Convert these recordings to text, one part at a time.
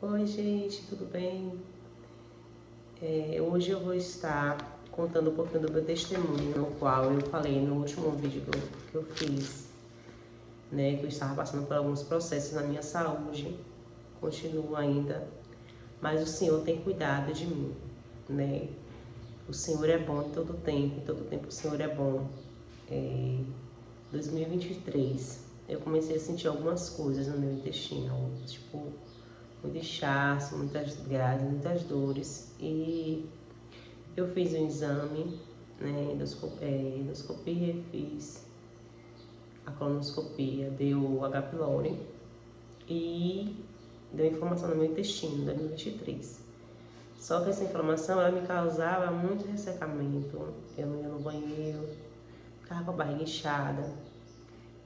Oi, gente, tudo bem? Hoje eu vou estar contando um pouquinho do meu testemunho, no qual eu falei no último vídeo que eu fiz, né, que eu estava passando por alguns processos na minha saúde, continuo ainda, mas o Senhor tem cuidado de mim, né? O Senhor é bom em todo tempo o Senhor é bom. 2023, eu comecei a sentir algumas coisas no meu intestino, tipo, muito inchaço, muitas grades, muitas dores. E eu fiz um exame, né, endoscopia, fiz a colonoscopia, deu H. pylori e deu inflamação no meu intestino, em 2023. Só que essa inflamação, ela me causava muito ressecamento, eu não ia no banheiro, ficava com a barriga inchada.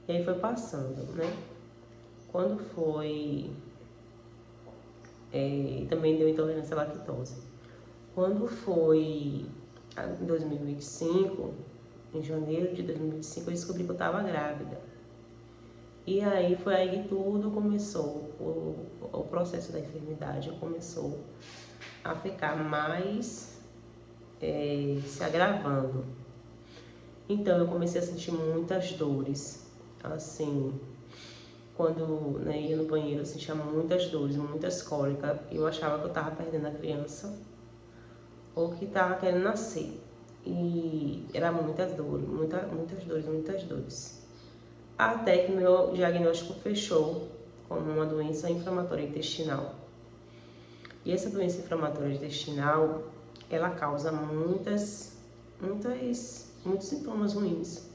E aí foi passando, né? Quando foi... também deu intolerância à lactose. Quando foi em 2025, em janeiro de 2025, eu descobri que eu estava grávida. E aí foi aí que tudo começou, o processo da enfermidade começou a ficar mais se agravando. Então eu comecei a sentir muitas dores, assim, quando, né, ia no banheiro eu sentia muitas dores, muitas cólicas. Eu achava que eu estava perdendo a criança ou que estava querendo nascer. E era muitas dores, muitas dores. Até que meu diagnóstico fechou como uma doença inflamatória intestinal. E essa doença inflamatória intestinal, ela causa muitos sintomas ruins.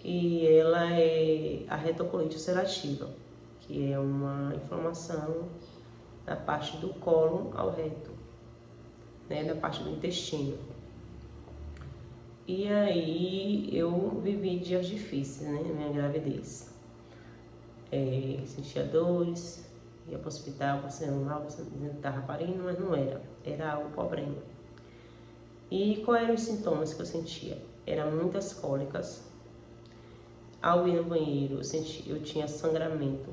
E ela é a retocolite ulcerativa, que é uma inflamação da parte do cólon ao reto, né, da parte do intestino. E aí eu vivi dias difíceis, né, na minha gravidez. Sentia dores, ia para o hospital, passando mal, dizendo que estava parindo, mas não era, era o problema. E quais eram os sintomas que eu sentia? Eram muitas cólicas. Ao ir no banheiro, eu tinha sangramento.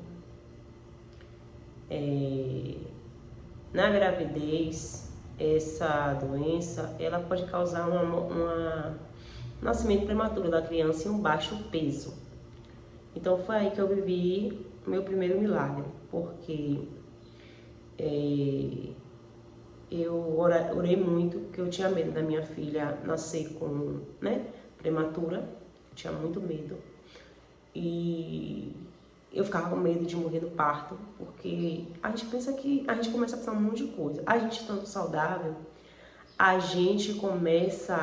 Na gravidez, essa doença, ela pode causar um nascimento prematuro da criança e um baixo peso. Então foi aí que eu vivi meu primeiro milagre, porque eu orei muito, porque eu tinha medo da minha filha nascer com, né, prematura, eu tinha muito medo. E eu ficava com medo de morrer no parto, porque a gente pensa que a gente começa a pensar um monte de coisa. A gente estando saudável, a gente começa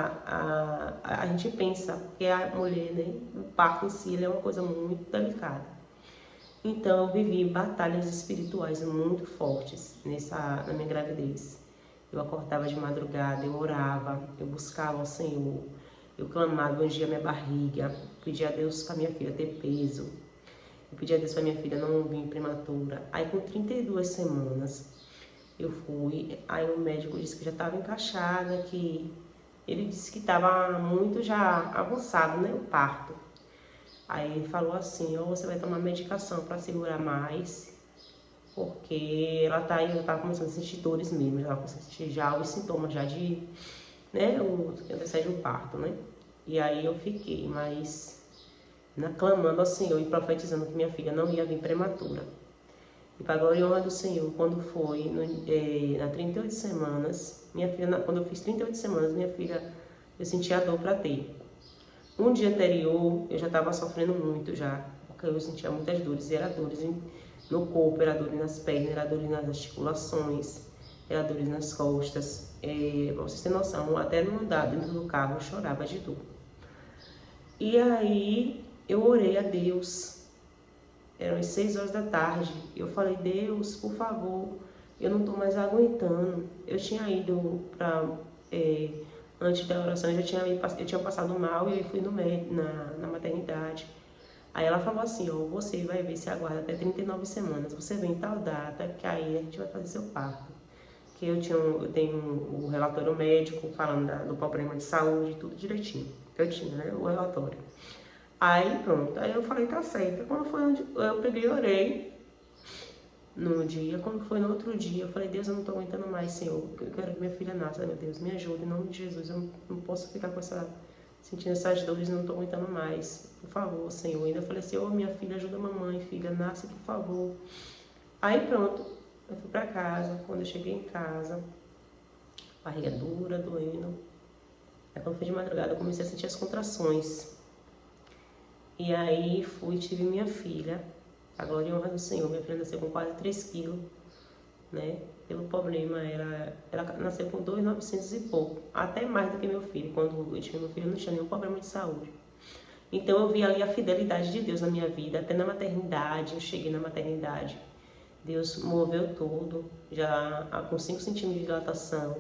a gente pensa que a mulher, né, o parto em si, ele é uma coisa muito delicada. Então eu vivi batalhas espirituais muito fortes na minha gravidez. Eu acordava de madrugada, eu orava, eu buscava ao Senhor, eu clamava, eu ungia minha barriga, pedia a Deus para minha filha ter peso, eu pedia a Deus para minha filha não vir prematura. Aí com 32 semanas eu fui, aí o médico disse que já estava encaixada, que ele disse que estava muito já avançado, né, o parto. Aí ele falou assim, ó, você vai tomar medicação para segurar mais, porque ela tá começando a sentir dores mesmo, ela começa a sentir já os sintomas já de, né, o que antecede o parto, né? E aí eu fiquei, mas clamando ao Senhor e profetizando que minha filha não ia vir prematura. E para a glória e honra do Senhor, quando foi na 38 semanas, minha filha, quando eu fiz 38 semanas, minha filha, eu sentia dor para ter. Um dia anterior, eu já estava sofrendo muito já, porque eu sentia muitas dores, e era dores no corpo, era dores nas pernas, era dores nas articulações, era dores nas costas. Pra vocês terem noção, até no andar dentro do carro eu chorava de dor. E aí eu orei a Deus, eram as 6 horas da tarde, eu falei, Deus, por favor, eu não estou mais aguentando. Eu tinha ido para... antes da oração eu tinha passado mal e eu fui no médico, na maternidade. Aí ela falou assim, ó, você vai ver se aguarda até 39 semanas, você vem em tal data, que aí a gente vai fazer seu parto. Que eu tenho o relatório médico falando do problema de saúde, tudo direitinho. Eu tinha, né, o relatório. Aí pronto, aí eu falei, tá certo. Quando foi onde eu peguei e orei, no dia. Quando foi no outro dia, eu falei, Deus, eu não tô aguentando mais, Senhor. Eu quero que minha filha nasça, meu Deus, me ajude, em nome de Jesus. Eu não posso ficar sentindo essas dores, não tô aguentando mais. Por favor, Senhor. Ainda falei assim, minha filha, ajuda a mamãe, filha, nasce, por favor. Aí pronto, eu fui pra casa. Quando eu cheguei em casa, barriga dura, doendo. Aí quando foi de madrugada, eu comecei a sentir as contrações. E aí tive minha filha. A glória e honra do Senhor. Minha filha nasceu com quase 3 quilos, né? Pelo problema, ela nasceu com 2.900 e pouco. Até mais do que meu filho. Quando eu tive meu filho, eu não tinha nenhum problema de saúde. Então eu vi ali a fidelidade de Deus na minha vida. Até na maternidade, eu cheguei na maternidade. Deus moveu tudo. Já com 5 centímetros de dilatação.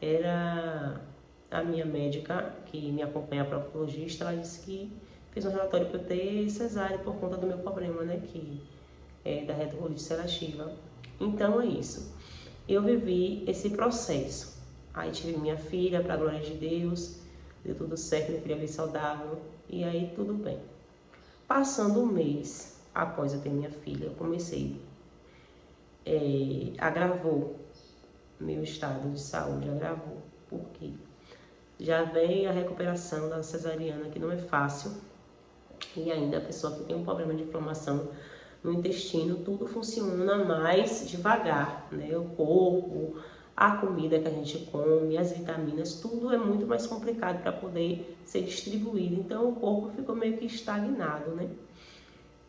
Era a minha médica, que me acompanha, a proctologista, ela disse que fez um relatório para eu ter cesárea por conta do meu problema, né, que é da retrocolite seletiva. Então é isso. Eu vivi esse processo. Aí tive minha filha, para a glória de Deus, deu tudo certo, minha filha veio saudável, e aí tudo bem. Passando um mês após eu ter minha filha, eu comecei, agravou meu estado de saúde, agravou, porque já vem a recuperação da cesariana, que não é fácil, e ainda a pessoa que tem um problema de inflamação no intestino, tudo funciona mais devagar, né? O corpo, a comida que a gente come, as vitaminas, tudo é muito mais complicado para poder ser distribuído. Então o corpo ficou meio que estagnado, né?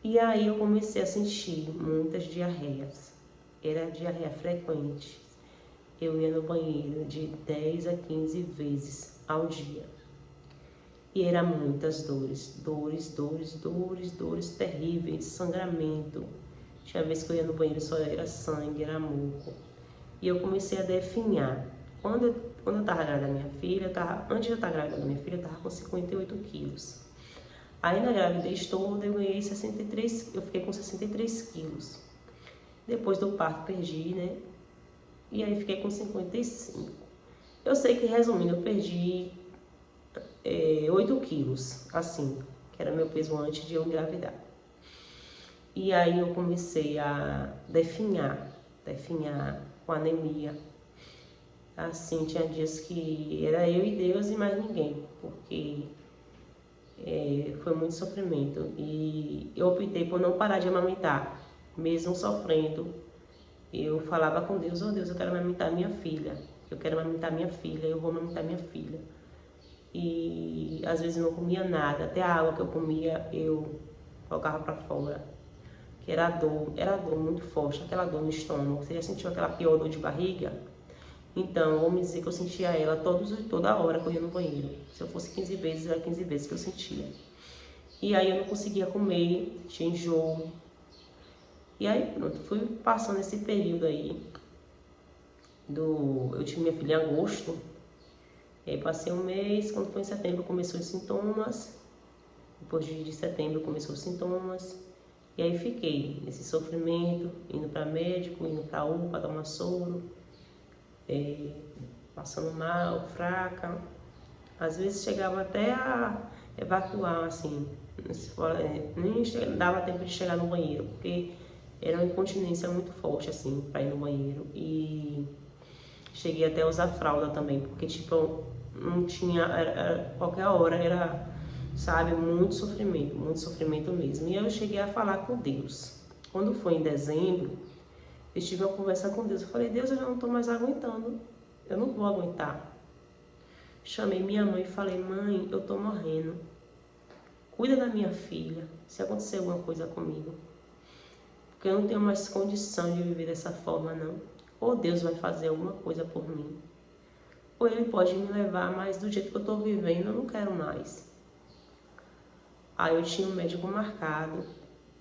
E aí eu comecei a sentir muitas diarreias. Era diarreia frequente. Eu ia no banheiro de 10 a 15 vezes ao dia. E eram muitas dores, dores terríveis, sangramento. Tinha vez que eu ia no banheiro só era sangue, era muco. E eu comecei a definhar. Quando eu estava grávida da minha filha, antes de eu estar grávida da minha filha, eu estava com 58 quilos. Aí na gravidez toda eu ganhei 63, eu fiquei com 63 quilos. Depois do parto perdi, né? E aí fiquei com 55. Eu sei que, resumindo, eu perdi 8 quilos, assim, que era meu peso antes de eu engravidar. E aí eu comecei a definhar com anemia. Assim, tinha dias que era eu e Deus e mais ninguém, porque foi muito sofrimento. E eu optei por não parar de amamentar, mesmo sofrendo. Eu falava com Deus, Deus, eu quero amamentar minha filha, eu vou amamentar minha filha. E às vezes eu não comia nada, até a água que eu comia eu colocava para fora, que era dor muito forte, aquela dor no estômago. Você já sentiu aquela pior dor de barriga? Então, vamos dizer que eu sentia ela toda hora que eu ia no banheiro. Se eu fosse 15 vezes, era 15 vezes que eu sentia. E aí eu não conseguia comer, tinha enjoo. E aí pronto, fui passando esse período aí. Eu tive minha filha em agosto. E aí passei um mês, quando foi em setembro começou os sintomas. Depois de setembro começou os sintomas. E aí fiquei nesse sofrimento, indo para médico, indo para UPA, dar uma soro. Passando mal, fraca. Às vezes chegava até a evacuar, assim. Nem dava tempo de chegar no banheiro, porque era uma incontinência muito forte, assim, para ir no banheiro. E cheguei até a usar fralda também, porque, tipo, não tinha, qualquer hora era, sabe, muito sofrimento mesmo. E eu cheguei a falar com Deus. Quando foi em dezembro, eu tive uma conversa com Deus. Eu falei, Deus, eu já não estou mais aguentando, eu não vou aguentar. Chamei minha mãe e falei, mãe, eu estou morrendo. Cuida da minha filha, se acontecer alguma coisa comigo. Porque eu não tenho mais condição de viver dessa forma, não. Ou Deus vai fazer alguma coisa por mim, ou Ele pode me levar, mas do jeito que eu estou vivendo, eu não quero mais. Aí eu tinha um médico marcado.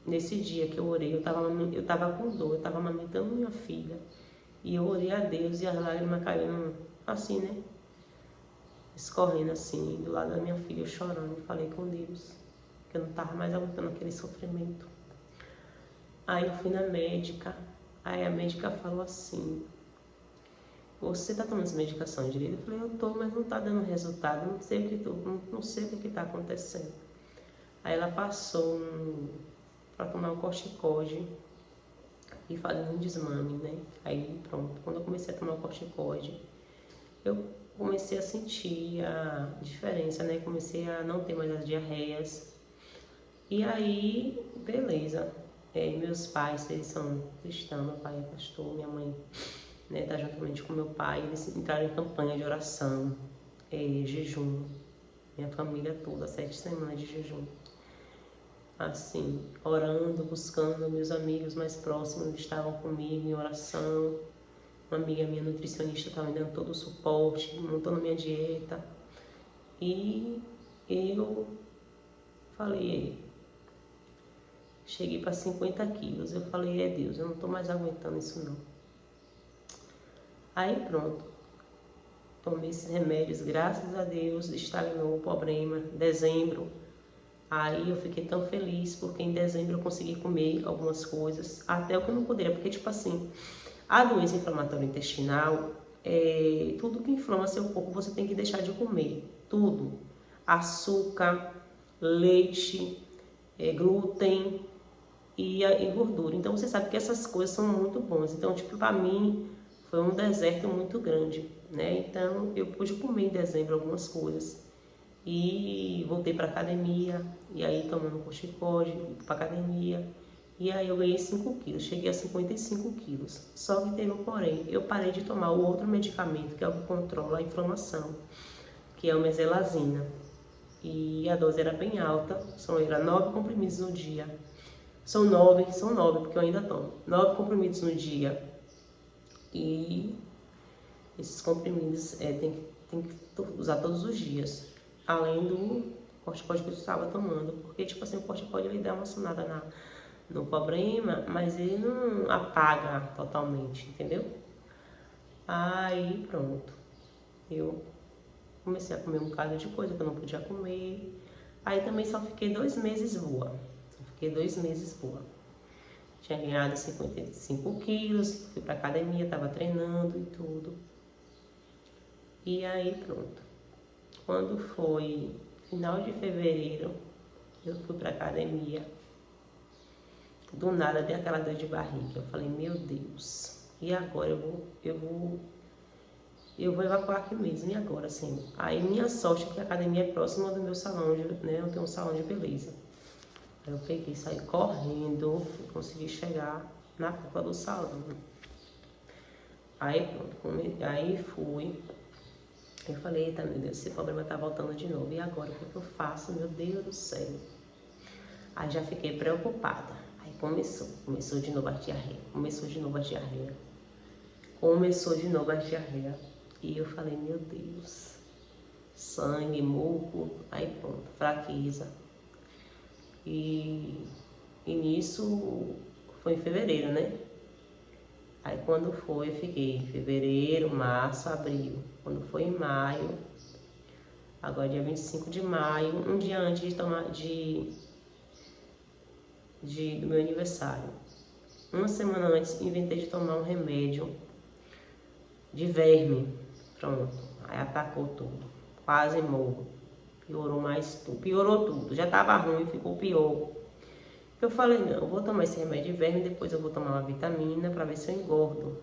Nesse dia que eu orei, eu estava com dor, eu estava amamentando minha filha. E eu orei a Deus e as lágrimas caíram assim, né? Escorrendo assim, do lado da minha filha, eu chorando. Falei com Deus, que eu não estava mais aguentando aquele sofrimento. Aí eu fui na médica, aí a médica falou assim, você tá tomando essa medicação direito? Eu falei, eu tô, mas não tá dando resultado, não sei o que tá acontecendo. Aí ela passou para tomar um corticóide e fazendo um desmame, né? Aí pronto, quando eu comecei a tomar o corticoide, eu comecei a sentir a diferença, né? Comecei a não ter mais as diarreias. E aí, beleza. Meus pais, eles são cristãos, meu pai é pastor, minha mãe, né, tá juntamente com meu pai, eles entraram em campanha de oração, jejum, minha família toda, 7 semanas de jejum. Assim, orando, buscando, meus amigos mais próximos estavam comigo em oração. Uma amiga minha nutricionista estava me dando todo o suporte, montando minha dieta. E eu falei, cheguei para 50 quilos. Eu falei, Deus, eu não estou mais aguentando isso não. Aí pronto, tomei esses remédios, graças a Deus, estagnou o problema. Dezembro, aí eu fiquei tão feliz, porque em dezembro eu consegui comer algumas coisas, até o que eu não poderia, porque tipo assim, a doença inflamatória intestinal, tudo que inflama seu corpo você tem que deixar de comer, tudo. Açúcar, leite, glúten e gordura. Então você sabe que essas coisas são muito boas. Então, tipo, para mim foi um deserto muito grande, né? Então eu pude comer em dezembro algumas coisas. E voltei para academia, e aí tomando corticoide, para academia. E aí eu ganhei 5 quilos, cheguei a 55 quilos. Só que teve um porém, eu parei de tomar o outro medicamento, que é o que controla a inflamação, que é o mesalazina. E a dose era bem alta, era 9 comprimidos no dia. São nove, porque eu ainda tomo. 9 comprimidos no dia. E esses comprimidos tem que usar todos os dias. Além do corticoide que eu estava tomando. Porque, tipo assim, o corticoide ele dá uma sunada no problema, mas ele não apaga totalmente, entendeu? Aí, pronto. Eu comecei a comer um bocado de coisa que eu não podia comer. Aí também só fiquei 2 meses boa. Tinha ganhado 55 quilos, fui pra academia, tava treinando e tudo. E aí, pronto. Quando foi final de fevereiro, eu fui pra academia. Do nada dei aquela dor de barriga. Eu falei, meu Deus, e agora eu vou evacuar aqui mesmo, e agora, assim? Aí minha sorte é que a academia é próxima do meu salão, né? Eu tenho um salão de beleza. Aí eu peguei, saí correndo e consegui chegar na porta do salão. Aí pronto, aí fui. Eu falei, eita meu Deus, esse problema tá voltando de novo. E agora, o que eu faço? Meu Deus do céu. Aí já fiquei preocupada. Aí começou de novo a diarreia. E eu falei, meu Deus, sangue, muco, aí pronto, fraqueza. E nisso foi em fevereiro, né? Aí quando foi, eu fiquei fevereiro, março, abril. Quando foi em maio, agora dia 25 de maio, um dia antes de tomar do meu aniversário. Uma semana antes, inventei de tomar um remédio de verme. Pronto, aí atacou tudo. Quase morro. Piorou tudo. Já tava ruim, ficou pior. Eu falei, não, eu vou tomar esse remédio de verme, depois eu vou tomar uma vitamina para ver se eu engordo.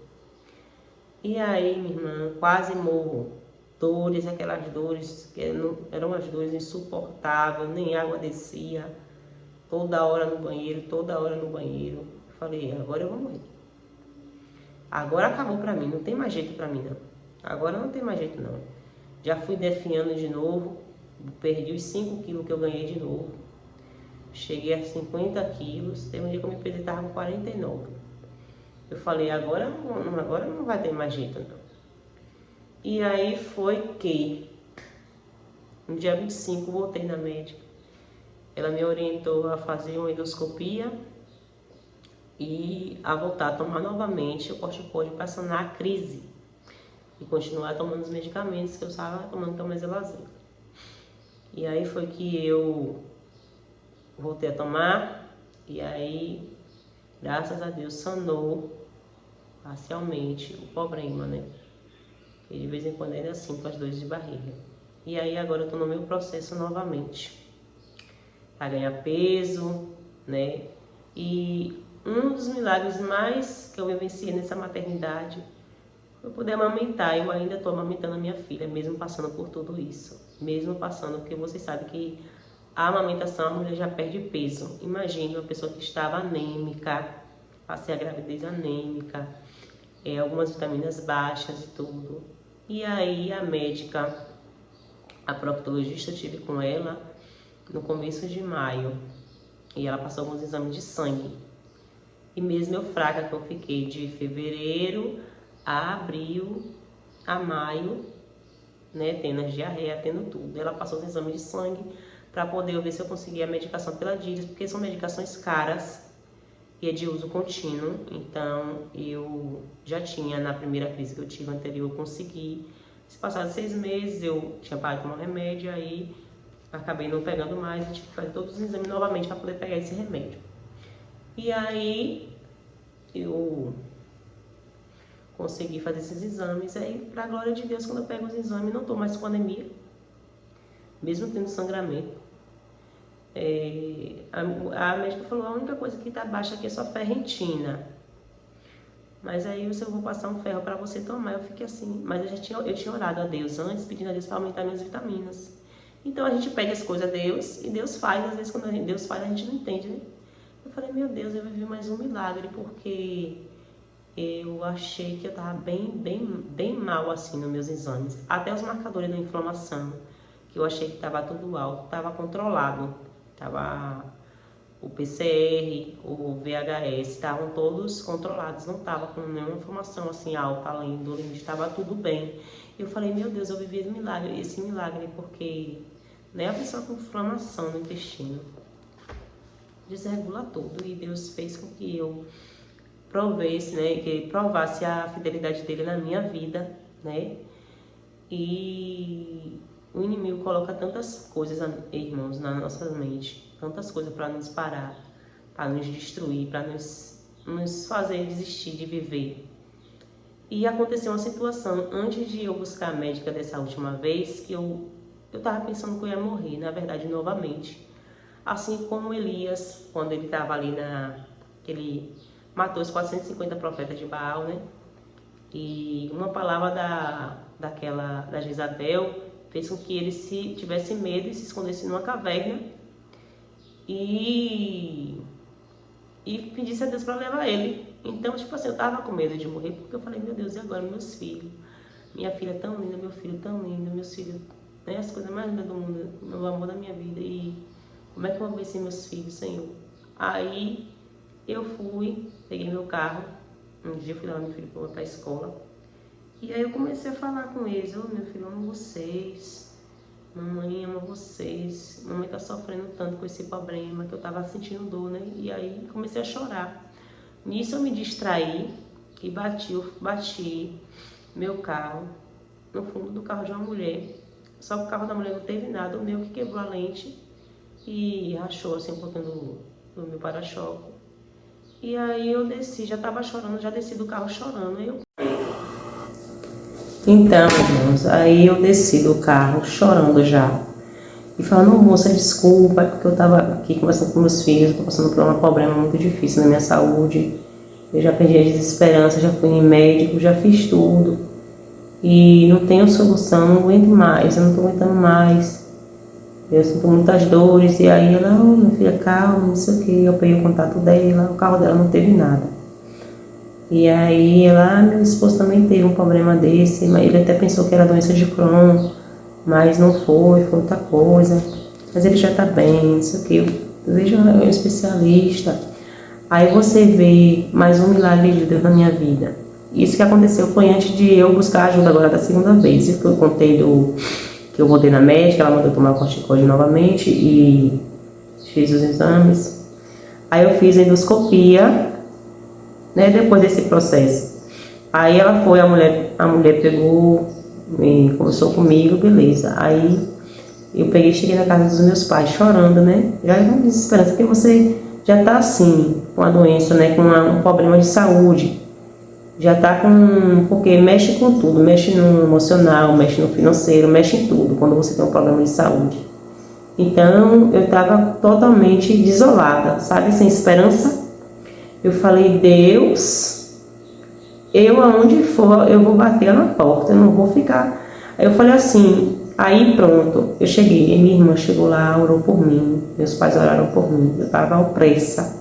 E aí, minha irmã, quase morro. Dores, aquelas dores, que eram as dores insuportáveis, nem água descia. Toda hora no banheiro. Eu falei, agora eu vou morrer. Agora acabou pra mim, não tem mais jeito pra mim não. Agora não tem mais jeito não. Já fui definhando de novo, perdi os 5 quilos que eu ganhei de novo. Cheguei a 50 quilos, teve um dia que eu me pesei, estava com 49. Eu falei, agora não vai ter mais jeito não. E aí foi que, no dia 25, voltei na médica. Ela me orientou a fazer uma endoscopia e a voltar a tomar novamente o corticoide para sanar a crise. E continuar tomando os medicamentos que eu estava tomando, que é mesalazina. E aí foi que eu voltei a tomar, e aí, graças a Deus, sanou parcialmente o problema, né? E de vez em quando ainda sinto as dores de barriga. E aí agora eu tô no meu processo novamente, para ganhar peso, né? E um dos milagres mais que eu vivenciei nessa maternidade foi poder amamentar. Eu ainda estou amamentando a minha filha, mesmo passando por tudo isso. Mesmo passando, porque vocês sabem que a amamentação, a mulher já perde peso. Imagine uma pessoa que estava anêmica, passei a gravidez anêmica, algumas vitaminas baixas e tudo. E aí a médica, a proctologista, eu tive com ela no começo de maio. E ela passou alguns exames de sangue. E mesmo eu fraca, que eu fiquei de fevereiro a abril, a maio, né, tendo a diarreia, tendo tudo. Ela passou os exames de sangue para poder ver se eu conseguia a medicação pela Diris, porque são medicações caras e é de uso contínuo. Então eu já tinha, na primeira crise que eu tive anterior, eu consegui. Se passaram 6 meses, eu tinha parado de tomar remédio, aí acabei não pegando mais e tive que fazer todos os exames novamente para poder pegar esse remédio. E aí eu consegui fazer esses exames. Aí, pra glória de Deus, quando eu pego os exames, não estou mais com anemia, mesmo tendo sangramento. A médica falou, a única coisa que está baixa aqui é sua ferritina. Mas aí eu vou passar um ferro para você tomar. Eu fiquei assim, mas eu tinha orado a Deus antes, pedindo a Deus para aumentar minhas vitaminas. Então a gente pede as coisas a Deus e Deus faz. Às vezes quando Deus faz, a gente não entende, né? Eu falei, meu Deus, eu vivi mais um milagre, porque eu achei que eu estava bem mal assim nos meus exames. Até os marcadores da inflamação, que eu achei que estava tudo alto, estava controlado. Tava o PCR, o VHS, estavam todos controlados, não estava com nenhuma informação assim alta, além do limite, estava tudo bem. Eu falei, meu Deus, eu vivi esse milagre, porque né, a pessoa com inflamação no intestino desregula tudo, e Deus fez com que eu provesse, né, que provasse a fidelidade dele na minha vida, né? E o inimigo coloca tantas coisas, irmãos, na nossa mente, tantas coisas para nos parar, para nos destruir, para nos fazer desistir de viver. E aconteceu uma situação, antes de eu buscar a médica dessa última vez, que eu estava pensando que eu ia morrer, na verdade, novamente. Assim como Elias, quando ele estava ali que ele matou os 450 profetas de Baal, né? E uma palavra da Jezabel fez com que ele tivesse medo e se escondesse numa caverna e pedisse a Deus para levar ele. Então, tipo assim, eu tava com medo de morrer, porque eu falei, meu Deus, e agora meus filhos? Minha filha tão linda, meu filho tão lindo, meus filhos, né, as coisas mais lindas do mundo, o amor da minha vida, e como é que eu vou ver sem meus filhos, Senhor? Aí eu peguei meu carro, um dia eu fui levar meu filho para a escola, e aí eu comecei a falar com eles, meu filho, eu amo vocês, mamãe ama vocês, mamãe tá sofrendo tanto com esse problema, que eu tava sentindo dor, né? E aí comecei a chorar. Nisso eu me distraí e bati meu carro no fundo do carro de uma mulher. Só que o carro da mulher não teve nada, o meu que quebrou a lente e rachou assim um pouquinho do meu para-choque. E aí eu desci, já tava chorando, já desci do carro chorando. Então, irmãos, aí eu desci do carro chorando já. E falando, moça, desculpa, porque eu tava aqui conversando com meus filhos, tô passando por um problema muito difícil na minha saúde. Eu já perdi a desesperança, já fui em médico, já fiz tudo. E não tenho solução, não aguento mais, eu não tô aguentando mais. Eu sinto muitas dores. E aí ela, minha filha, calma, não sei o que. Eu peguei o contato dela, o carro dela não teve nada. E aí ela, meu esposo também teve um problema desse, mas ele até pensou que era doença de Crohn, mas não foi outra coisa. Mas ele já tá bem, não sei o que. Veja um especialista. Aí você vê mais um milagre de Deus na minha vida. Isso que aconteceu foi antes de eu buscar ajuda agora da segunda vez. Que eu contei que eu voltei na médica, ela mandou tomar corticoide novamente e fiz os exames. Aí eu fiz a endoscopia, né, depois desse processo. Aí ela foi, a mulher pegou e conversou comigo, beleza. Aí eu cheguei na casa dos meus pais chorando, né? Já é uma desesperança, porque você já tá assim, com a doença, né, com um problema de saúde. Já tá porque mexe com tudo, mexe no emocional, mexe no financeiro, mexe em tudo, quando você tem um problema de saúde. Então, eu tava totalmente desolada, sabe, sem esperança. Eu falei, Deus, eu aonde for, eu vou bater na porta, eu não vou ficar. Aí eu falei assim, aí pronto, eu cheguei, minha irmã chegou lá, orou por mim, meus pais oraram por mim, eu estava opressa,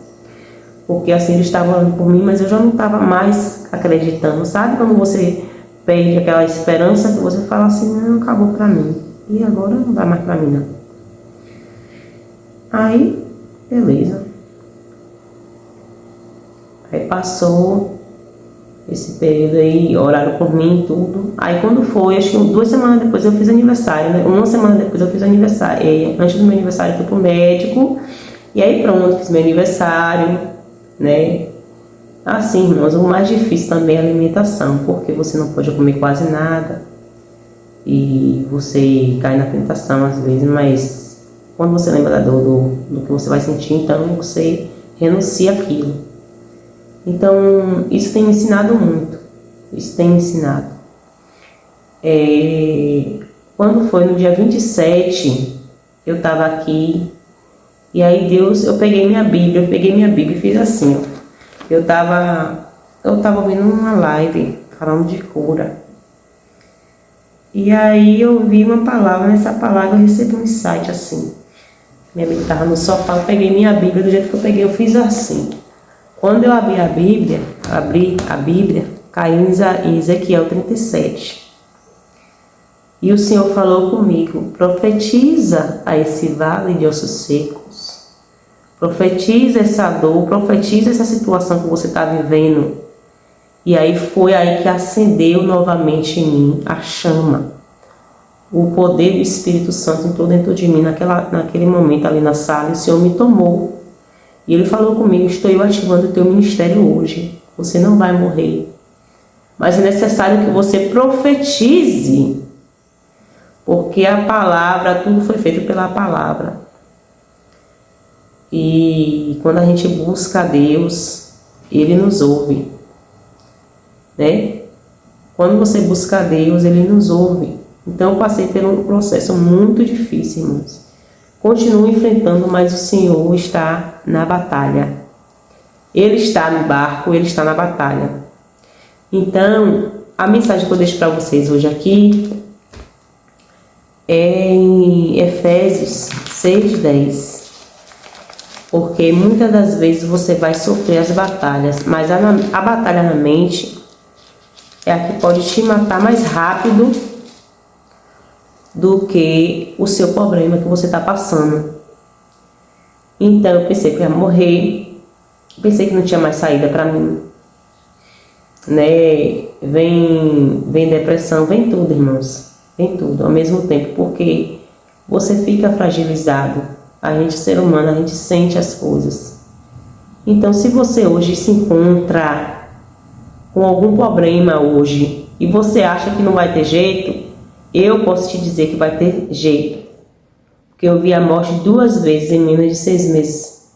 porque assim eles estavam orando por mim, mas eu já não estava mais acreditando, sabe? Quando você perde aquela esperança, que você fala assim, não, acabou pra mim, e agora não dá mais pra mim não. Aí, beleza. Aí passou esse período aí, oraram por mim e tudo. Aí quando foi, acho que 2 semanas depois eu fiz aniversário, né? 1 semana depois eu fiz aniversário. E antes do meu aniversário eu fui pro médico. E aí pronto, fiz meu aniversário, né? Assim, irmãos, o mais difícil também é a alimentação, porque você não pode comer quase nada. E você cai na tentação às vezes, mas quando você lembra da dor, do que você vai sentir, então você renuncia àquilo. Então, isso tem me ensinado muito. Isso tem me ensinado. Quando foi no dia 27, eu estava aqui. E aí Deus, eu peguei minha Bíblia e fiz assim, ó. Eu tava ouvindo uma live falando de cura. E aí eu vi uma palavra, nessa palavra eu recebi um insight assim. Minha Bíblia estava no sofá, eu peguei minha Bíblia, do jeito que eu peguei, eu fiz assim. Quando eu abri a Bíblia, caiu em Ezequiel 37. E o Senhor falou comigo, profetiza a esse vale de ossos secos. Profetiza essa dor, profetiza essa situação que você está vivendo. E aí foi aí que acendeu novamente em mim a chama. O poder do Espírito Santo entrou dentro de mim naquele momento ali na sala, e o Senhor me tomou. E Ele falou comigo, estou eu ativando o teu ministério hoje. Você não vai morrer. Mas é necessário que você profetize. Porque a palavra, tudo foi feito pela palavra. E quando a gente busca a Deus, Ele nos ouve. Né? Quando você busca a Deus, Ele nos ouve. Então eu passei por um processo muito difícil, irmãos. Continuo enfrentando, mas o Senhor está na batalha. Ele está no barco, Ele está na batalha. Então, a mensagem que eu deixo para vocês hoje aqui é em Efésios 6:10. Porque muitas das vezes você vai sofrer as batalhas, mas a batalha na mente é a que pode te matar mais rápido do que o seu problema que você está passando. Então eu pensei que eu ia morrer, pensei que não tinha mais saída para mim, né? Vem depressão, vem tudo, irmãos, vem tudo ao mesmo tempo, porque você fica fragilizado. A gente, ser humano, a gente sente as coisas. Então, se você hoje se encontra com algum problema hoje e você acha que não vai ter jeito, eu posso te dizer que vai ter jeito. Porque eu vi a morte 2 vezes em menos de 6 meses.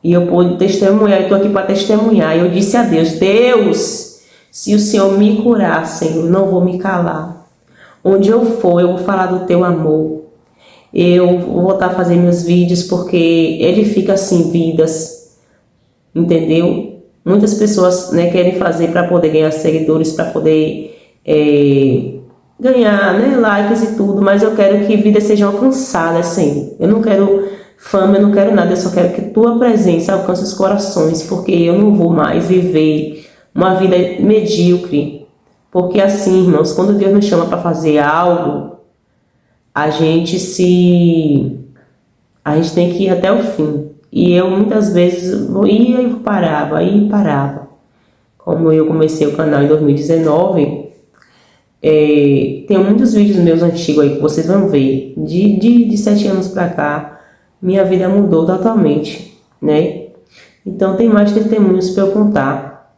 E eu pude testemunhar, eu estou aqui para testemunhar. E eu disse a Deus, Deus, se o Senhor me curar, Senhor, eu não vou me calar. Onde eu for, eu vou falar do teu amor. Eu vou voltar a fazer meus vídeos, porque edifica assim vidas. Entendeu? Muitas pessoas, né, querem fazer para poder ganhar seguidores, para poder ganhar, né, likes e tudo, mas eu quero que vidas sejam alcançadas, Senhor. Eu não quero fama, eu não quero nada, eu só quero que tua presença alcance os corações, porque eu não vou mais viver uma vida medíocre. Porque assim, irmãos, quando Deus nos chama para fazer algo, a gente tem que ir até o fim. E eu muitas vezes ia e parava, ia e parava. Como eu comecei o canal em 2019, tem muitos vídeos meus antigos aí que vocês vão ver. De 7 anos pra cá, minha vida mudou totalmente, né? Então tem mais testemunhos para eu contar.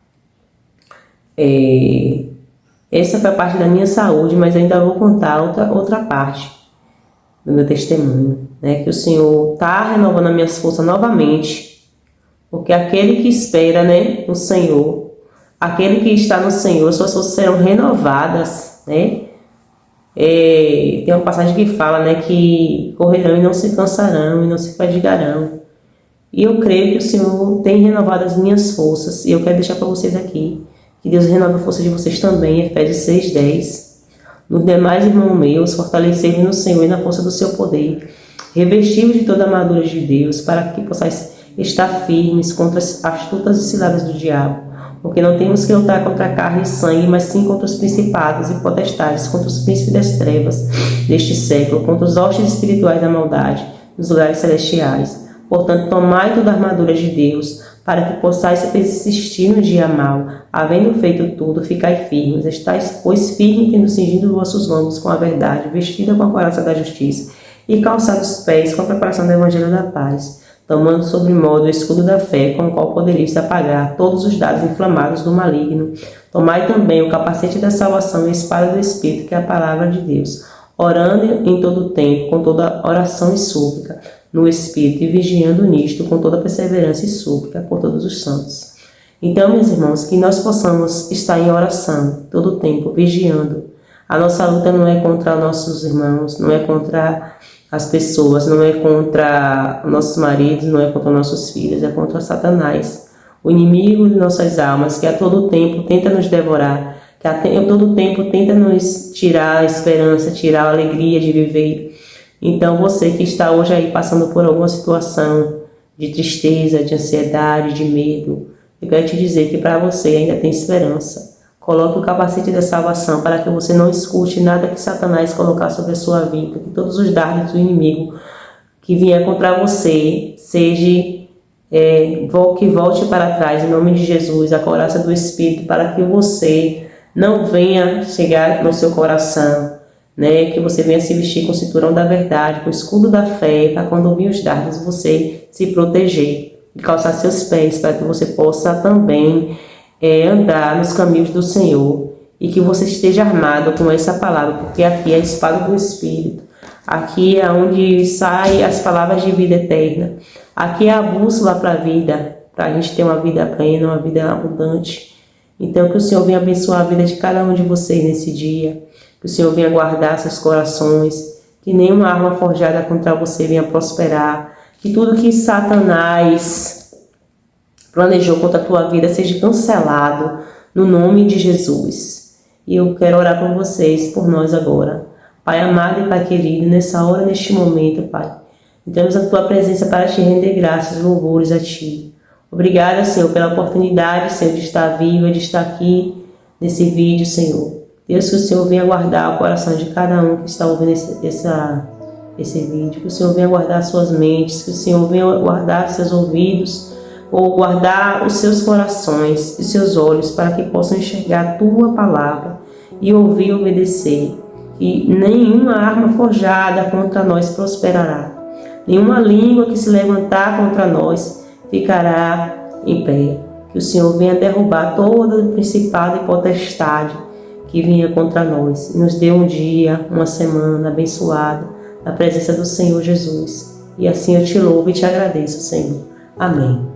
Essa foi a parte da minha saúde, mas ainda vou contar outra parte do meu testemunho, né? Que o Senhor está renovando as minhas forças novamente, porque aquele que espera, né, no Senhor, aquele que está no Senhor, suas forças serão renovadas, né? Tem uma passagem que fala, né, que correrão e não se cansarão e não se fadigarão. E eu creio que o Senhor tem renovado as minhas forças. E eu quero deixar para vocês aqui que Deus renova a força de vocês também, Efésios 6:10. Nos demais, irmãos meus, fortalecei-vos no Senhor e na força do seu poder. Revesti-vos de toda a armadura de Deus, para que possais estar firmes contra as astutas e ciladas do diabo. Porque não temos que lutar contra a carne e sangue, mas sim contra os principados e potestades, contra os príncipes das trevas deste século, contra os hostes espirituais da maldade nos lugares celestiais. Portanto, tomai toda a armadura de Deus, para que possais persistir no dia mau. Havendo feito tudo, ficai firmes. Estais, pois, firmes, tendo cingido vossos lombos com a verdade, vestida com a couraça da justiça, e calçados os pés com a preparação do evangelho da paz, tomando sobre modo o escudo da fé, com o qual podereis apagar todos os dardos inflamados do maligno. Tomai também o capacete da salvação e a espada do Espírito, que é a palavra de Deus, orando em todo o tempo, com toda oração e súplica, no Espírito, e vigiando nisto com toda perseverança e súplica por todos os santos. Então, meus irmãos, que nós possamos estar em oração todo o tempo, vigiando. A nossa luta não é contra nossos irmãos, não é contra as pessoas, não é contra nossos maridos, não é contra nossos filhos, é contra Satanás, o inimigo de nossas almas, que a todo tempo tenta nos devorar, que a todo tempo tenta nos tirar a esperança, tirar a alegria de viver. Então, você que está hoje aí passando por alguma situação de tristeza, de ansiedade, de medo, eu quero te dizer que para você ainda tem esperança. Coloque o capacete da salvação para que você não escute nada que Satanás colocar sobre a sua vida, que todos os dardos do inimigo que vier contra você, que volte para trás, em nome de Jesus, a couraça do Espírito, para que você não venha chegar no seu coração, que você venha se vestir com o cinturão da verdade, com o escudo da fé, para quando vir os dardos você se proteger e calçar seus pés, para que você possa também andar nos caminhos do Senhor, e que você esteja armado com essa palavra, porque aqui é a espada do Espírito, aqui é onde saem as palavras de vida eterna, aqui é a bússola para a vida, para a gente ter uma vida plena, uma vida abundante. Então, que o Senhor venha abençoar a vida de cada um de vocês nesse dia, que o Senhor venha guardar seus corações, que nenhuma arma forjada contra você venha prosperar, que tudo que Satanás planejou contra a tua vida seja cancelado no nome de Jesus. E eu quero orar por vocês, por nós agora. Pai amado e Pai querido, nessa hora, neste momento, Pai, entramos na tua presença para te render graças e louvores a ti. Obrigada, Senhor, pela oportunidade, Senhor, de estar viva, de estar aqui nesse vídeo, Senhor. Deus, que o Senhor venha guardar o coração de cada um que está ouvindo esse vídeo, que o Senhor venha guardar suas mentes, que o Senhor venha guardar seus ouvidos, ou guardar os seus corações e seus olhos, para que possam enxergar a tua palavra e ouvir e obedecer. Que nenhuma arma forjada contra nós prosperará, nenhuma língua que se levantar contra nós ficará em pé. Que o Senhor venha derrubar todo principado e potestade que vinha contra nós, e nos dê um dia, uma semana abençoada na presença do Senhor Jesus. E assim eu te louvo e te agradeço, Senhor. Amém.